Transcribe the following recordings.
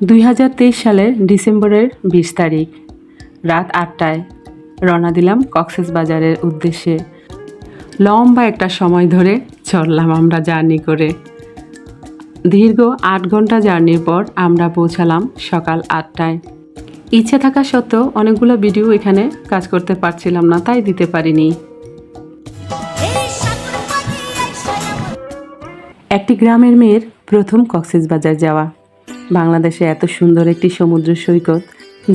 2023 সালের ডিসেম্বরের 20 তারিখ রাত 8টায় রওনা দিলাম কক্সবাজারের উদ্দেশ্যে। লম্বা একটা সময় ধরে চললাম আমরা জার্নি করে। দীর্ঘ 8 ঘন্টা জার্নির পর আমরা পৌঁছালাম সকাল 8টায়। ইচ্ছে থাকা সত্ত্বেও অনেকগুলো ভিডিও এখানে কাজ করতে পারছিলাম না, তাই দিতে পারিনি। একটি গ্রামের মেয়ের প্রথম কক্সবাজার যাওয়া। বাংলাদেশে এত সুন্দর একটি সমুদ্র সৈকত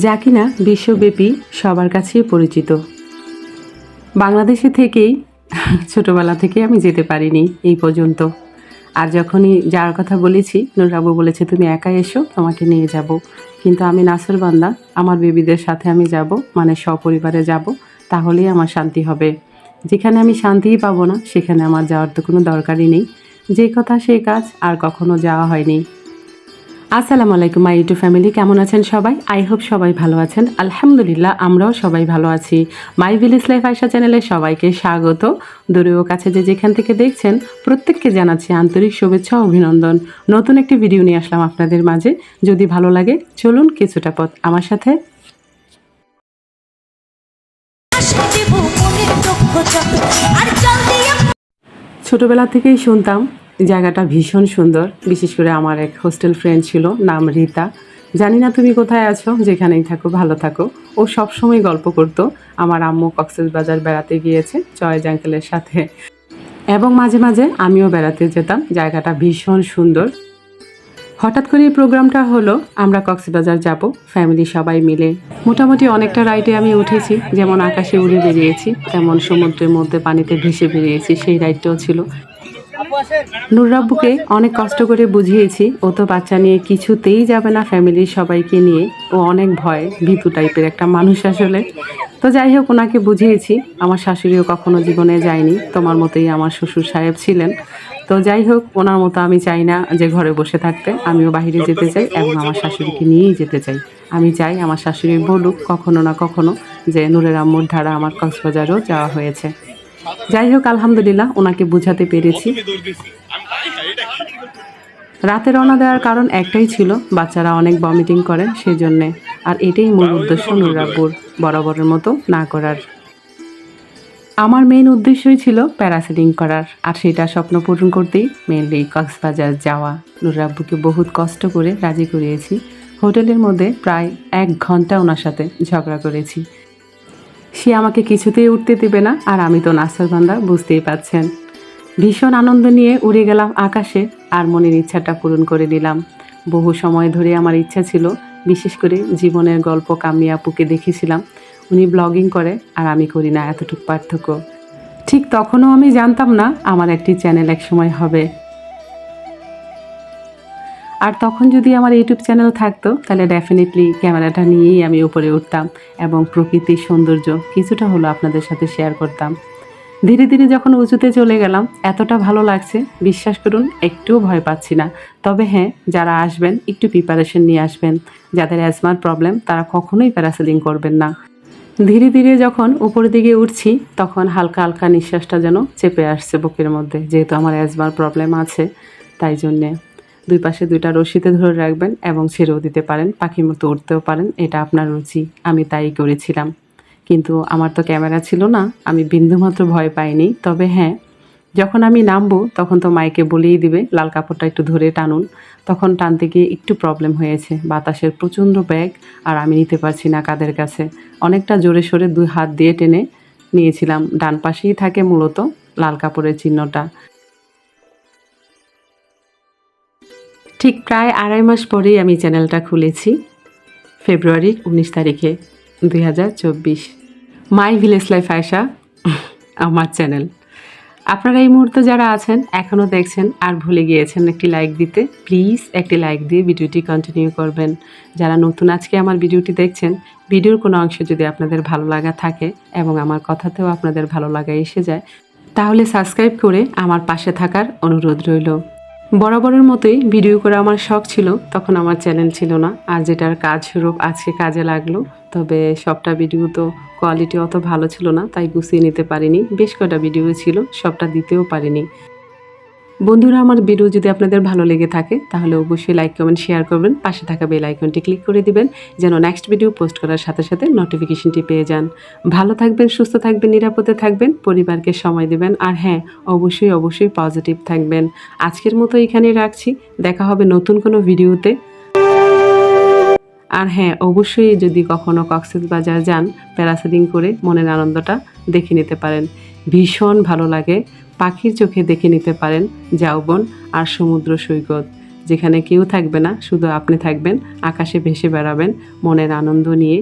যা কিনা বিশ্বব্যাপী সবার কাছেই পরিচিত। বাংলাদেশে থেকেই ছোটবেলা থেকে আমি যেতে পারিনি এই পর্যন্ত। আর যখনই যাওয়ার কথা বলেছি, নুরাবু বলেছে তুমি একা এসো, তোমাকে নিয়ে যাব। কিন্তু আমি নাসরবান্দা, আমার বেবিদের সাথে আমি যাব, মানে সপরিবারে যাব, তাহলেই আমার শান্তি হবে। যেখানে আমি শান্তিই পাবো না সেখানে আমার যাওয়ার তো কোনো দরকারই নেই। যে কথা সেই কাজ, আর কখনো যাওয়া হয়নি। আসসালামু আলাইকুম মাই ইউটিউব ফ্যামিলি, কেমন আছেন সবাই? আই হোপ সবাই ভালো আছেন। আলহামদুলিল্লাহ আমরাও সবাই ভালো আছি। মাই ভিলেজ লাইফ আয়শা চ্যানেলে সবাইকে স্বাগত। দূরে ও কাছে যে যেখান থেকে দেখছেন প্রত্যেককে জানাচ্ছি আন্তরিক শুভেচ্ছা ও অভিনন্দন। নতুন একটি ভিডিও নিয়ে আসলাম আপনাদের মাঝে। যদি ভালো লাগে চলুন কিছুটা পথ আমার সাথে। ছোটবেলা থেকেই শুনতাম জায়গাটা ভীষণ সুন্দর। বিশেষ করে আমার এক হোস্টেল ফ্রেন্ড ছিল, নাম রীতা। জানি না তুমি কোথায় আছো, যেখানেই থাকো ভালো থাকো। ও সবসময় গল্প করতো আমার আম্মু কক্সবাজার বেড়াতে গিয়েছে চয়েজ আঙ্কেলের সাথে, এবং মাঝে মাঝে আমিও বেড়াতে যেতাম। জায়গাটা ভীষণ সুন্দর। হঠাৎ করে এই প্রোগ্রামটা হলো, আমরা কক্সবাজার যাব ফ্যামিলি সবাই মিলে। মোটামুটি অনেকটা রাইডে আমি উঠেছি, যেমন আকাশে উড়ে বেরিয়েছি, তেমন সমুদ্রের মধ্যে পানিতে ভেসে বেরিয়েছি, সেই রাইডটাও ছিল। নুরাব্বুকে অনেক কষ্ট করে বুঝিয়েছি, ও তো বাচ্চা নিয়ে কিছুতেই যাবে না ফ্যামিলির সবাইকে নিয়ে। ও অনেক ভয় ভীতু টাইপের একটা মানুষ আসলে। তো যাই হোক, ওনাকে বুঝিয়েছি। আমার শাশুড়িও কখনো জীবনে যায়নি, তোমার মতোই আমার শ্বশুর সাহেব ছিলেন। তো যাই হোক, ওনার মতো আমি চাই না যে ঘরে বসে থাকতে। আমিও বাইরে যেতে চাই এবং আমার শাশুড়িকে নিয়েই যেতে চাই। আমি চাই আমার শাশুড়ি বলুক কখনো না কখনো যে নূরের আম্মুর ধারা আমার কক্সবাজারও যাওয়া হয়েছে। যাই হোক, আলহামদুলিল্লাহ ওনাকে বুঝাতে পেরেছি। রাতে রওনা দেওয়ার কারণ একটাই ছিল, বাচ্চারা অনেক ভমিটিং করেন সেই জন্যে। আর এটাই মূল উদ্দেশ্য নুরাব্বুর বরাবরের মতো না করার। আমার মেইন উদ্দেশ্যই ছিল প্যারাসেলিং করার, আর সেটা স্বপ্ন পূরণ করতেই মেনলি কক্সবাজার যাওয়া। নুরাব্বুকে বহুত কষ্ট করে রাজি করিয়েছি। হোটেলের মধ্যে প্রায় 1 ঘন্টা ওনার সাথে ঝগড়া করেছি। সে আমাকে কিছুতেই উঠতে দেবে না, আর আমি তো নাসরবান্দা, বুঝতেই পাচ্ছেন। ভীষণ আনন্দ নিয়ে উড়ে গেলাম আকাশে, আর মনের ইচ্ছাটা পূরণ করে নিলাম। বহু সময় ধরে আমার ইচ্ছা ছিল, বিশেষ করে জীবনের গল্প কামি আপুকে দেখেছিলাম, উনি ব্লগিং করে আর আমি করি না, এতটুকু পার্থক্য। ঠিক তখনও আমি জানতাম না আমার একটি চ্যানেল একসময় হবে। আর তখন যদি আমার ইউটিউব চ্যানেল থাকতো তাহলে ডেফিনেটলি ক্যামেরাটা নিয়েই আমি উপরে উঠতাম এবং প্রকৃতির সৌন্দর্য কিছুটা হলো আপনাদের সাথে শেয়ার করতাম। ধীরে ধীরে যখন উঁচুতে চলে গেলাম, এতটা ভালো লাগছে, বিশ্বাস করুন একটুও ভয় পাচ্ছি না। তবে হ্যাঁ, যারা আসবেন একটু প্রিপারেশন নিয়ে আসবেন। যাদের অ্যাজমার প্রবলেম তারা কখনোই প্যারাসেলিং করবেন না। ধীরে ধীরে যখন উপরের দিকে উঠছি, তখন হালকা হালকা নিঃশ্বাসটা যেন চেপে আসছে বুকের মধ্যে। যেহেতু আমার অ্যাজমার প্রবলেম আছে, তাই জন্যে 2 পাশে 2টা রশিতে ধরে রাখবেন এবং ছেড়েও দিতে পারেন, পাখির মতো উঠতেও পারেন, এটা আপনার রুচি। আমি তাই করেছিলাম। কিন্তু আমার তো ক্যামেরা ছিল না, আমি বিন্দুমাত্র ভয় পাইনি। তবে হ্যাঁ, যখন আমি নামবো তখন তো মাইকে বলেই দিবে লাল কাপড়টা একটু ধরে টানুন। তখন টানতে গিয়ে একটু প্রবলেম হয়েছে, বাতাসের প্রচণ্ড ব্যাগ, আর আমি নিতে পারছি না কাদের কাছে। অনেকটা জোরে সোরে 2 হাত দিয়ে টেনে নিয়েছিলাম। ডান পাশেই থাকে মূলত লাল কাপড়ের চিহ্নটা। ঠিক প্রায় 2.5 মাস পরেই আমি চ্যানেলটা খুলেছি, ফেব্রুয়ারির 19 তারিখে 2024। মাই ভিলেজ লাইফ আয়শা আমার চ্যানেল। আপনারা এই মুহূর্তে যারা আছেন এখনও দেখছেন আর ভুলে গিয়েছেন একটি লাইক দিতে, প্লিজ একটি লাইক দিয়ে ভিডিওটি কন্টিনিউ করবেন। যারা নতুন আজকে আমার ভিডিওটি দেখছেন, ভিডিওর কোনো অংশ যদি আপনাদের ভালো লাগা থাকে এবং আমার কথাতেও আপনাদের ভালো লাগা এসে যায়, তাহলে সাবস্ক্রাইব করে আমার পাশে থাকার অনুরোধ রইল। বরাবরের মতোই ভিডিও করা আমার শখ ছিল, তখন আমার চ্যানেল ছিল না। আর যেটার কাজ স্বরূপ আজকে কাজে লাগলো। তবে সবটা ভিডিও তো কোয়ালিটি অত ভালো ছিল না, তাই গুছিয়ে নিতে পারিনি। বেশ কটা ভিডিও ছিল, সবটা দিতেও পারিনি। বন্ধুরা, আমার ভিডিও যদি আপনাদের ভালো লেগে থাকে তাহলে অবশ্যই লাইক কমেন্ট শেয়ার করবেন, পাশে থাকা বেল আইকনটি ক্লিক করে দিবেন যেন নেক্সট ভিডিও পোস্ট করার সাথে সাথে নোটিফিকেশনটি পেয়ে যান। ভালো থাকবেন, সুস্থ থাকবেন, নিরাপদে থাকবেন, পরিবারকে সময় দিবেন, আর হ্যাঁ, অবশ্যই পজিটিভ থাকবেন। আজকের মতো এখানেই রাখছি, দেখা হবে নতুন কোনো ভিডিওতে। আর হ্যাঁ, অবশ্যই যদি কখনো কক্সবাজার যান, প্যারাসেলিং করে মনের আনন্দটা দেখে নিতে পারেন। ভীষণ ভালো লাগে, পাখির চোখে দেখে নিতে পারেন ঝাউবন আর সমুদ্র সৈকত, যেখানে কেউ থাকবে না, শুধু আপনি থাকবেন, আকাশে ভেসে বেড়াবেন মনের আনন্দ নিয়ে।